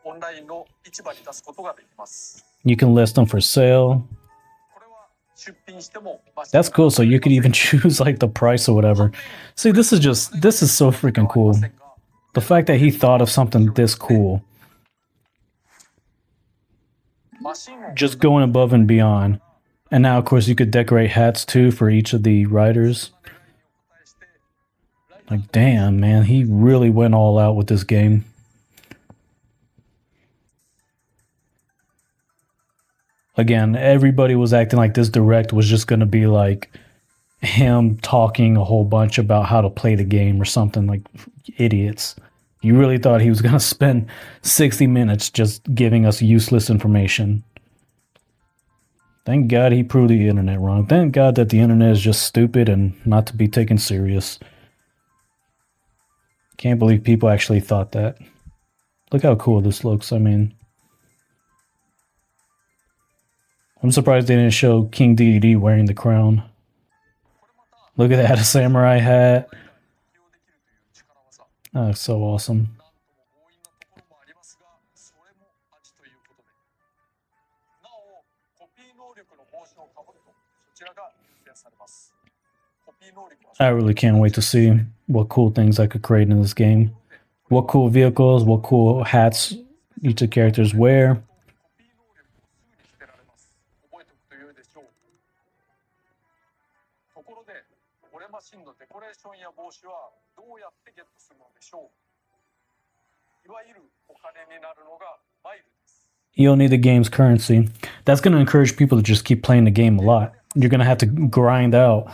オンラインの市場に出すことができます。 You can list them for sale. これは出品してもマシン That's cool. So you could even choose like the price or whatever. See, this is so freaking cool. The fact that he thought of something this cool, マシンを just going above and beyond. And now, of course, you could decorate hats too for each of the riders. Like, damn, man, he really went all out with this game. Again, everybody was acting like this direct was just going to be like him talking a whole bunch about how to play the game or something, like idiots. You really thought he was going to spend 60 minutes just giving us useless information. Thank God he proved the internet wrong. Thank God that the internet is just stupid and not to be taken serious. Can't believe people actually thought that. Look how cool this looks. I mean, I'm surprised they didn't show King Dedede wearing the crown. Look at that, a samurai hat. 適用できるという力技。 Oh, so awesome. なんとも強引なところもありますが、それも味ということで。なお、コピー能力の帽子をかぶると、そちらが優先されます。コピー能力は I really can't wait to see what cool things I could create in this game. What cool vehicles, what cool hats each of the characters wear. コピー能力をすぐに捨てられます。覚えておくと良いでしょう。ところで、これマシンのデコレーションや帽子はどうやってゲットするのでしょう。いわゆるお金になるのがマイルです。 You'll need the game's currency. That's going to encourage people to just keep playing the game a lot. You're going to have to grind out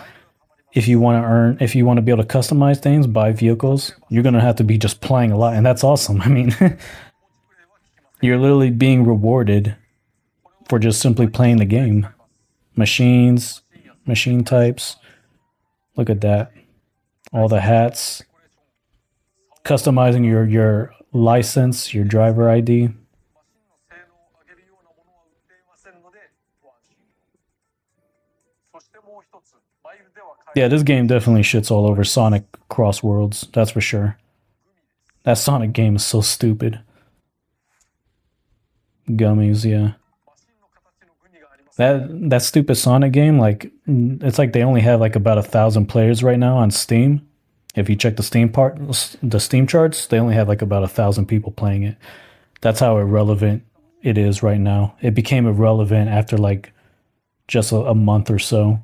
if you want to earn, if you want to be able to customize things, buy vehicles. You're going to have to be just playing a lot, and that's awesome. I mean, you're literally being rewarded for just simply playing the game. Machines, machine types. Look at that. All the hats. Customizing your license, your driver ID. マシンの性能を上げるようなものは売っていませんのでご安心を。そしてもう一つ、マイルでは買え Yeah, this game definitely shits all over Sonic Cross Worlds, that's for sure. That Sonic game is so stupid. Gummies, yeah. マシンの形のグミがあります。 That stupid Sonic game, like it's like they only have like about 1,000 players right now on Steam. If you check the the Steam charts, they only have like about 1,000 people playing it. That's how irrelevant it is right now. It became irrelevant after like just a month or so.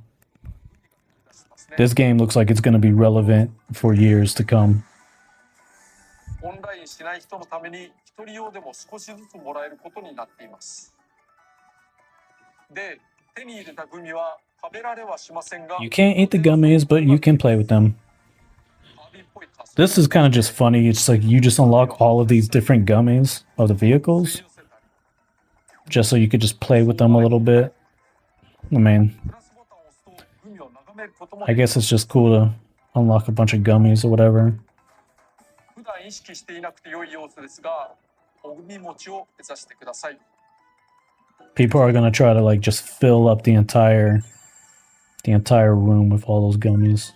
This game looks like it's going to be relevant for years to come. オンラインしない人のために一人用でも少しずつもらえることになっています。で、手に入れたグミは食べられはしませんが、 You can't eat the gummies, but you can play with them. カービィっぽい仮想 This is kind of just funny. It's like you just unlock all of these different gummies of the vehicles just so you could just play with them a little bit. I mean, プラスボタンを押すとグミを眺めることも I guess it's just cool to unlock a bunch of gummies or whatever. 普段意識していなくて良い様子ですが、おグミ持ちを目指してください。 People are gonna try to like just fill up the entire room with all those gummies.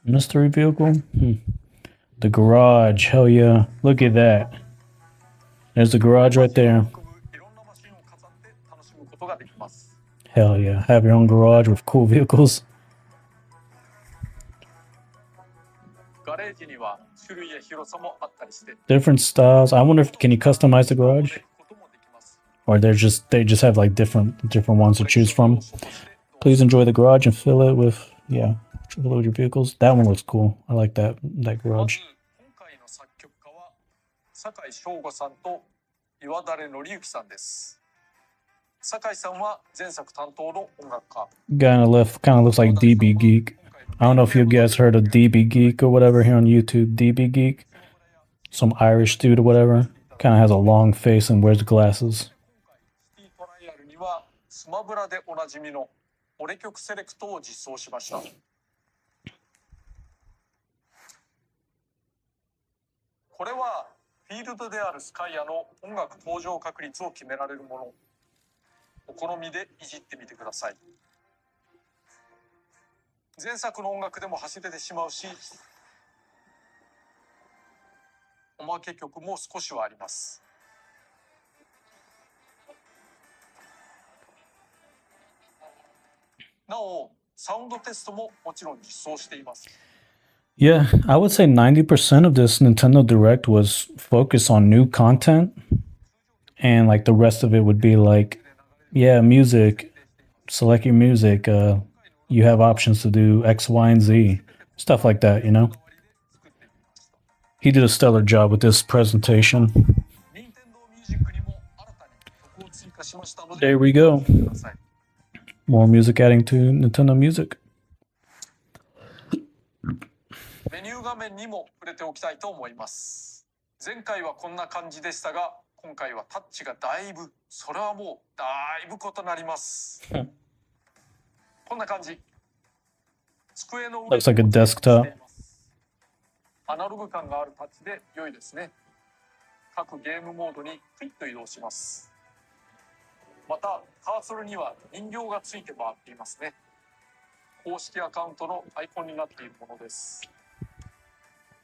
Mystery vehicle? The garage, hell yeah. Look at that. There's the garage right there. いろんなマシンを飾って楽しむことができます。 Hell yeah. Have your own garage with cool vehicles. ガレージには種類や広さもあったりして、 Different styles. I wonder if can you customize the で garage? こともできます。 Or they just have like different ones to choose from. Please enjoy the garage and fill it with load your vehicles. That one looks cool. I like that まず garage. 今回の作曲家は酒井翔吾さんと岩垂紀之さんです。酒井さんは前作担当の音楽家。 Guy on the left kind of looks like DB Geek. I don't know if you guys heard of DB Geek or whatever here on YouTube. DB Geek, some Irish dude or whatever. Kind of has a long face and wears glasses. シティトライアルにはスマブラでおなじみの俺曲セレクトを実装しました。これはフィールドであるスカイアの音楽登場確率を決められるもの。お好みでいじってみてください。前作の音楽でも走れてしまうし、おまけ曲も少しはあります。なお、サウンドテストももちろん実装しています。Yeah, I would say 90% of this Nintendo Direct was focused on new content, and like the rest of it would be like, yeah, music, select your music, you have options to do X, Y, and Z, stuff like that, you know? He did a stellar job with this presentation. There we go. More music adding to Nintendo Music. メニュー画面にも触れておきたいと思います。前回はこんな感じでしたが、今回はタッチがだいぶ、それはもうだいぶ異なります。こんな感じ。机の上 Looks like a desktop. アナログ感があるタッチで良いですね。各ゲームモードにクイッと移動します。また、カーソルには人形がついて回っていますね。公式アカウントのアイコンになっているものです。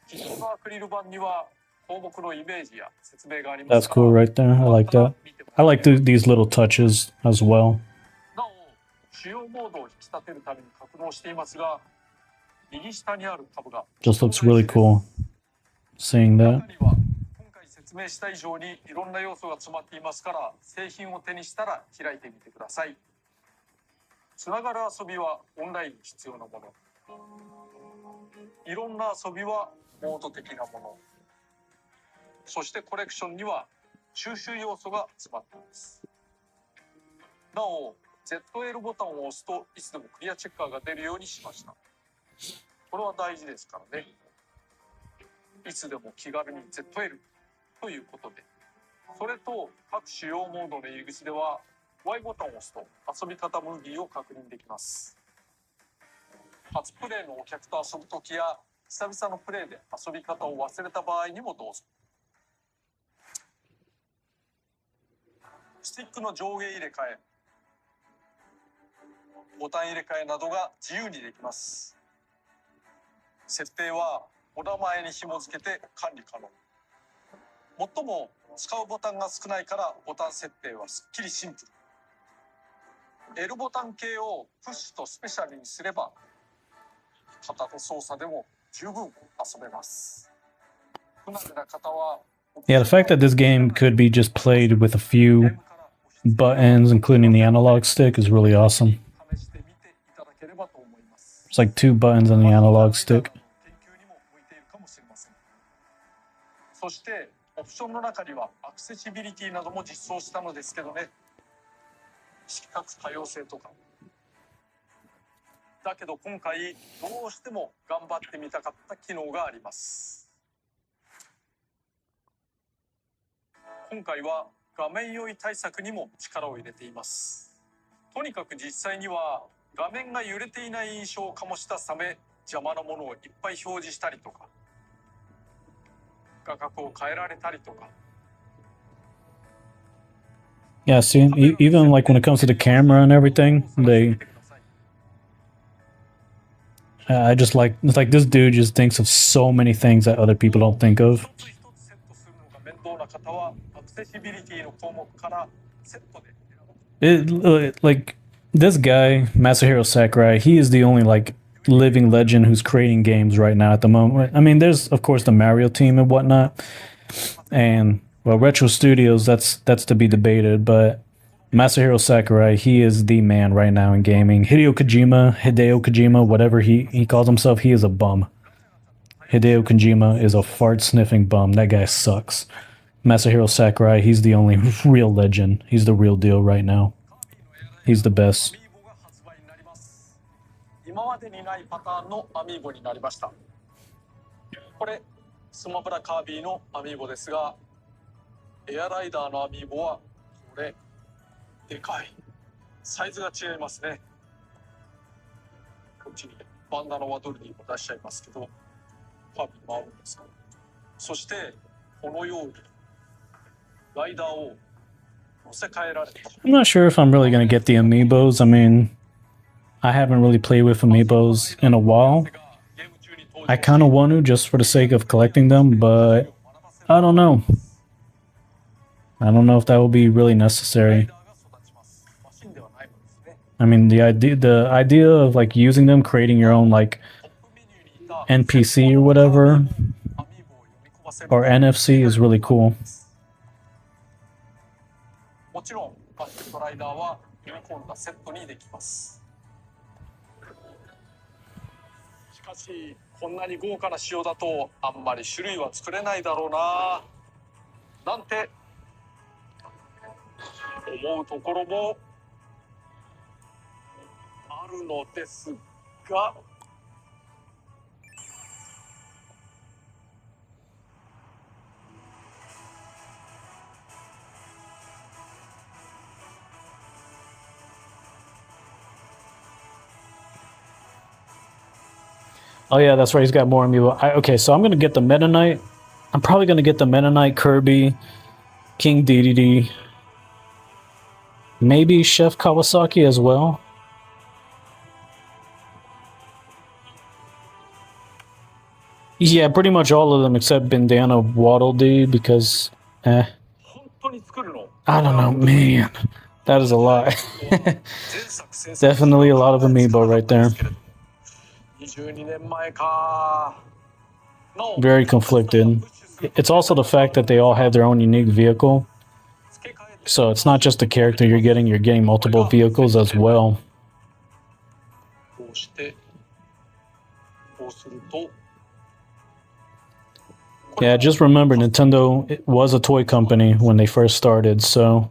既存のアクリル板には項目のイメージや説明があります。 That's cool right there. I like that. I like these little touches as well. なお、主要モードを引き立てるために格納していますが、右下にあるタブが Just looks really cool seeing that. 中には今回説明した以上にいろんな要素が詰まっていますから、製品を手にしたら開いてみてください。つながる遊びはオンラインに必要なもの。いろんな遊びはモード的なもの。そしてコレクションには収集要素が詰まっています。なお、ZL ボタンを押すといつでもクリアチェッカーが出るようにしました。これは大事ですからね。いつでも気軽に ZL ということで。それと各主要モードの入り口ではY ボタンを押すと遊び方ムービーを確認できます。初プレイのお客と遊ぶときや久々のプレイで遊び方を忘れた場合にもどうぞ。スティックの上下入れ替え、ボタン入れ替えなどが自由にできます。設定はお名前に紐付けて管理可能。最も使うボタンが少ないからボタン設定はすっきりシンプル。L ボタン系をプッシュとスペシャルにすれば片手操作でも十分遊べます。不慣れな方は Yeah, the fact that this game could be just played with a few buttons, including the analog stick, is really awesome. 試してみていただければと思います。 It's like 2 buttons on the analog stick. 研究にも向いているかもしれません。そしてオプションの中にはアクセシビリティなども実装したのですけどね。視覚多様性とか。だけど今回どうしても頑張ってみたかった機能があります。今回は画面酔い対策にも力を入れています。とにかく実際には画面が揺れていない印象を醸し出すため邪魔なものをいっぱい表示したりとか、画角を変えられたりとか。 Yeah, see, even like when it comes to the camera and everything, I just like, it's like this dude just thinks of so many things that other people don't think of. Like this guy, Masahiro Sakurai, he is the only like living legend who's creating games right now at the moment. I mean, there's of course the Mario team and whatnot, and well, Retro Studios, that's to be debated, but Masahiro Sakurai, he is the man right now in gaming. Hideo Kojima, whatever he calls himself, he is a bum. Hideo Kojima is a fart-sniffing bum. That guy sucks. Masahiro Sakurai, he's the only real legend. He's the real deal right now. He's the best. 今までにないパターンのアミーボになりました。これスマブラカービィのアミーボですが、エアライダーのアミーボはこれでかい。サイズが違いますね。こっちにバンダナワドルニーも出しちゃいますけど、カービィもあるんですが、そしてこのようにライダーを乗せ替えられる。 I'm not sure if I'm really gonna get the amiibos. I mean, I haven't really played with amiibos in a while. I kind of want to just for the sake of collecting them, but I don't know. I don't know if that will be really necessary. I mean, the idea of like using them, creating your own like NPC or whatever, or NFC is really cool. もちろんマシンとライダーはユニコーンがセットにできます。しかしこんなに豪華な仕様だとあんまり種類は作れないだろうななんて思うところもあるのですが。Oh yeah, that's right. He's got more amiibo. Okay, so I'm gonna get the Meta Knight. I'm probably gonna get the Meta Knight, Kirby, King Dedede, maybe Chef Kawasaki as well. Yeah, pretty much all of them except Bandana Waddle Dee because, I don't know, man. That is a lot. Definitely a lot of amiibo right there. Very conflicted. It's also the fact that they all have their own unique vehicle. So it's not just the character you're getting multiple vehicles as well. Yeah, just remember Nintendo was a toy company when they first started, so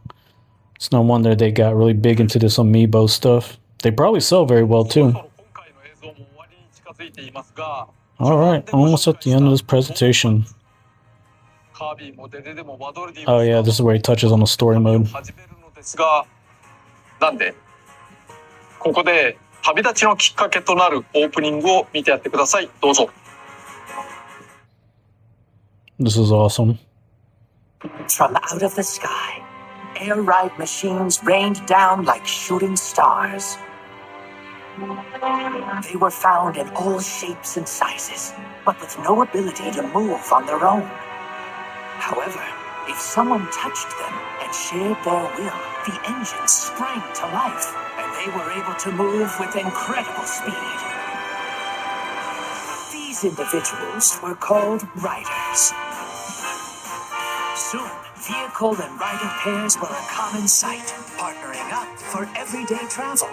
it's no wonder they got really big into this amiibo stuff. They probably sell very well too. Alright, almost at the end of this presentation. Oh yeah, this is where he touches on the story mode. なんでここで旅立ちのきっかけとなるオープニングを見てやってください。どうぞ。This is awesome. From out of the sky, air ride machines rained down like shooting stars. They were found in all shapes and sizes, but with no ability to move on their own. However, if someone touched them and shared their will, the engines sprang to life, and they were able to move with incredible speed. These individuals were called riders. Soon, vehicle and rider pairs were a common sight, partnering up for everyday travel.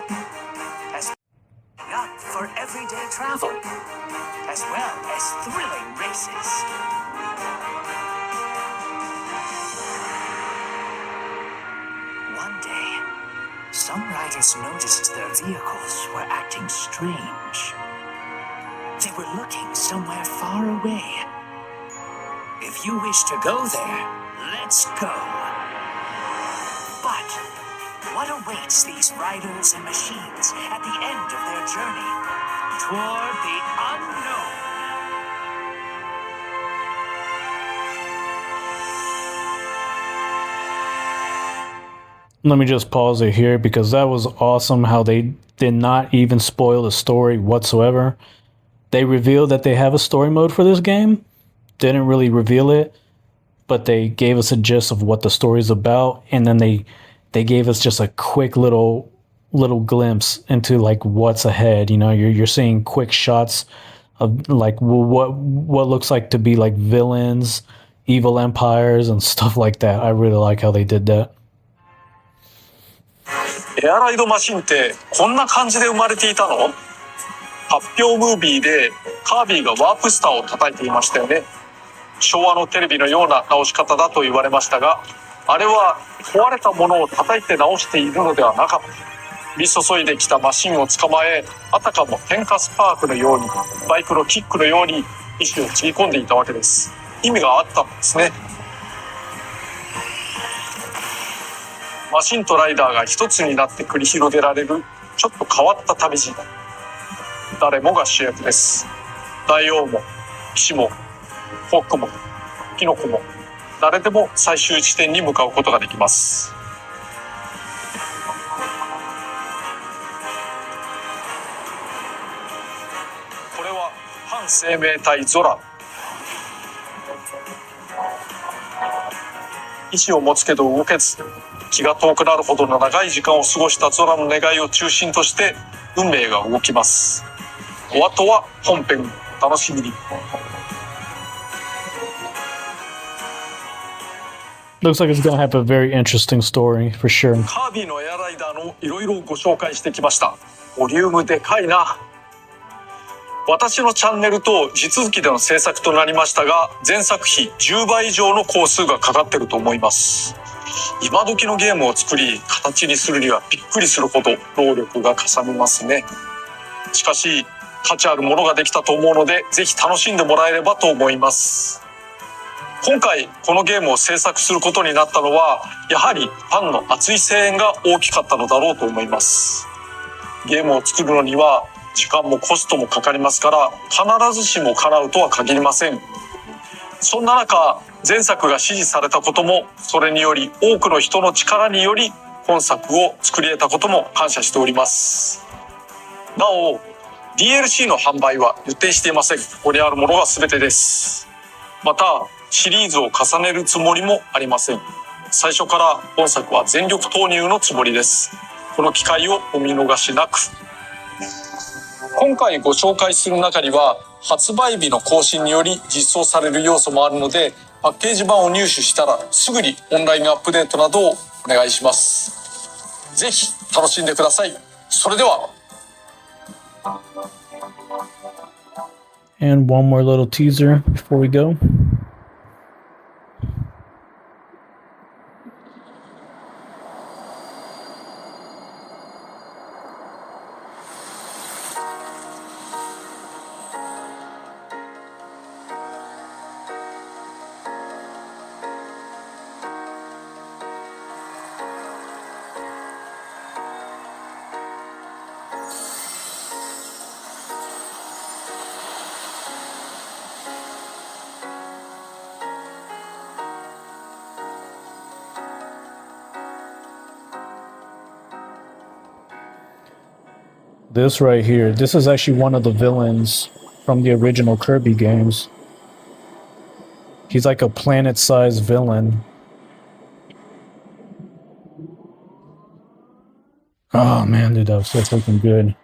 As well as thrilling races. One day, some riders noticed their vehicles were acting strange. They were looking somewhere far away. If you wish to go there, let's go. But what awaits these riders and machines at the end of their journey toward the unknown? Let me just pause it here because that was awesome how they did not even spoil the story whatsoever. They revealed that they have a story mode for this game. Didn't really reveal it, but they gave us a gist of what the story's about, and then they gave us just a quick little glimpse into like what's ahead. You know, you're seeing quick shots of like what looks like to be like villains, evil empires, and stuff like that. I really like how they did that. エアライドマシンってこんな感じで生まれていたの？発表ムービーでカービィがワープスターを叩いていましたよね。昭和のテレビのような直し方だと言われましたが、あれは壊れたものを叩いて直しているのではなかった。降り注いできたマシンを捕まえ、あたかも天かすパークのように、バイクのキックのように意志をつぎ込んでいたわけです。意味があったんですね。マシンとライダーが一つになって繰り広げられるちょっと変わった旅路。誰もが主役です。大王も騎士もホックもキノコも誰でも最終地点に向かうことができます。生命体ゾラ。意志を持つけど動けず、気が遠くなるほどの長い時間を過ごしたゾラの願いを中心として運命が動きます。お後は本編お楽しみに。Looks like it's gonna have a very interesting story for sure. カービィのエアライダーのいろいろご紹介してきました。ボリュームでかいな。私のチャンネルと地続きでの制作となりましたが、前作費10倍以上の工数がかかってると思います。今時のゲームを作り形にするにはびっくりするほど労力がかさみますね。しかし価値あるものができたと思うので、ぜひ楽しんでもらえればと思います。今回このゲームを制作することになったのは、やはりファンの熱い声援が大きかったのだろうと思います。ゲームを作るのには時間もコストもかかりますから、必ずしも叶うとは限りません。そんな中、前作が支持されたことも、それにより多くの人の力により本作を作り得たことも感謝しております。なお DLC の販売は予定していません。ここにあるものが全てです。またシリーズを重ねるつもりもありません。最初から本作は全力投入のつもりです。この機会をお見逃しなく。今回ご紹介する中には発売日の更新により実装される要素もあるので、パッケージ版を入手したらすぐにオンラインアップデートなどをお願いします。ぜひ楽しんでください。それでは。 And one more little teaser before we go. This right here, this is actually one of the villains from the original Kirby games. He's like a planet-sized villain. Oh man, dude, that was so fucking good.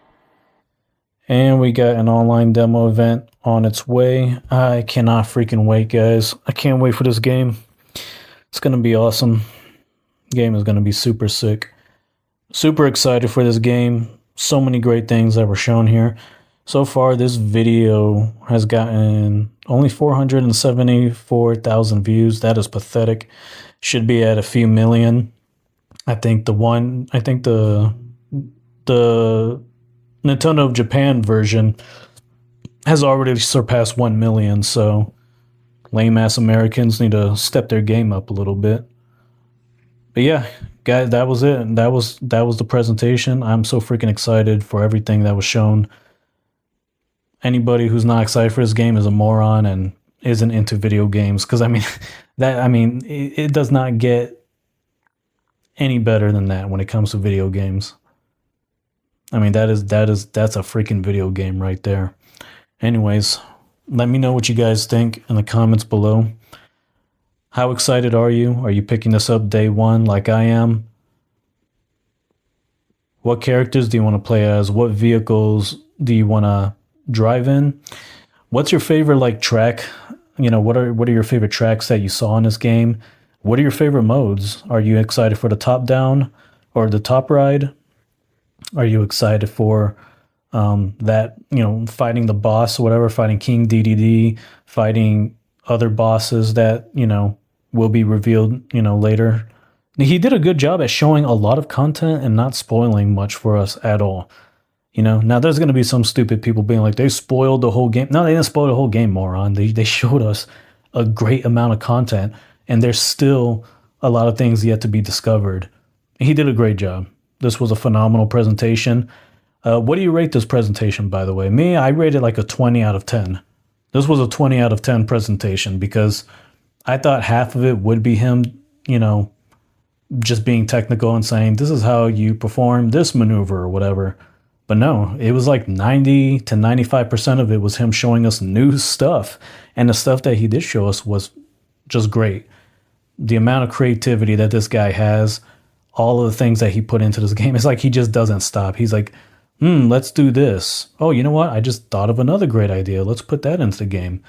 And we got an online demo event on its way. I cannot freaking wait, guys. I can't wait for this game. It's gonna be awesome. Game is gonna be super sick. Super excited for this game. So many great things that were shown here. So far, this video has gotten only 474,000 views. That is pathetic. Should be at a few million. I think the Nintendo of Japan version has already surpassed 1 million. So lame ass Americans need to step their game up a little bit. But yeah, guys, that was it. That was the presentation. I'm so freaking excited for everything that was shown. Anybody who's not excited for this game is a moron and isn't into video games. Because it does not get any better than that when it comes to video games. I mean, that's a freaking video game right there. Anyways, let me know what you guys think in the comments below. How excited are you? Are you picking this up day one like I am? What characters do you want to play as? What vehicles do you want to drive in? What's your favorite track? What are your favorite tracks that you saw in this game? What are your favorite modes? Are you excited for the top down or the top ride? Are you excited for that, fighting the boss or whatever, fighting King DDD, fighting other bosses that, will be revealed, later? He did a good job at showing a lot of content and not spoiling much for us at all. Now there's going to be some stupid people being like, they spoiled the whole game. No, they didn't spoil the whole game, moron. They showed us a great amount of content, and there's still a lot of things yet to be discovered. He did a great job. This was a phenomenal presentation. What do you rate this presentation, by the way? Me, I rated like a 20 out of 10. This was a 20 out of 10 presentation because I thought half of it would be him, just being technical and saying, this is how you perform this maneuver or whatever. But no, it was like 90 to 95% of it was him showing us new stuff. And the stuff that he did show us was just great. The amount of creativity that this guy has, all of the things that he put into this game, it's like he just doesn't stop. He's like, let's do this. Oh, you know what? I just thought of another great idea. Let's put that into the game.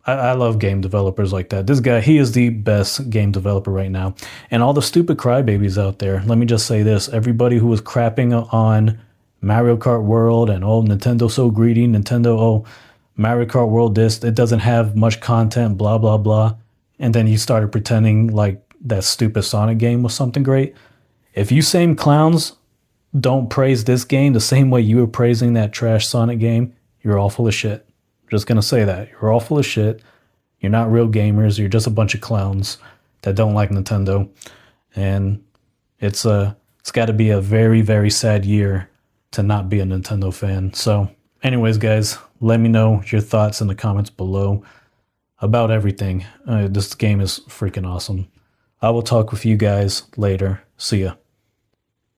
I love game developers like that. This guy, he is the best game developer right now. And all the stupid crybabies out there, let me just say this. Everybody who was crapping on Mario Kart World and, oh, Nintendo's so greedy. Nintendo, oh, Mario Kart World this, it doesn't have much content, blah, blah, blah. And then you started pretending like that stupid Sonic game was something great. If you same clowns don't praise this game the same way you were praising that trash Sonic game, you're all full of shit. Just gonna say that. You're all full of shit. You're not real gamers. You're just a bunch of clowns that don't like Nintendo. And it's got to be a very, very sad year to not be a Nintendo fan. So anyways, guys, let me know your thoughts in the comments below about everything. This game is freaking awesome. I will talk with you guys later. See ya.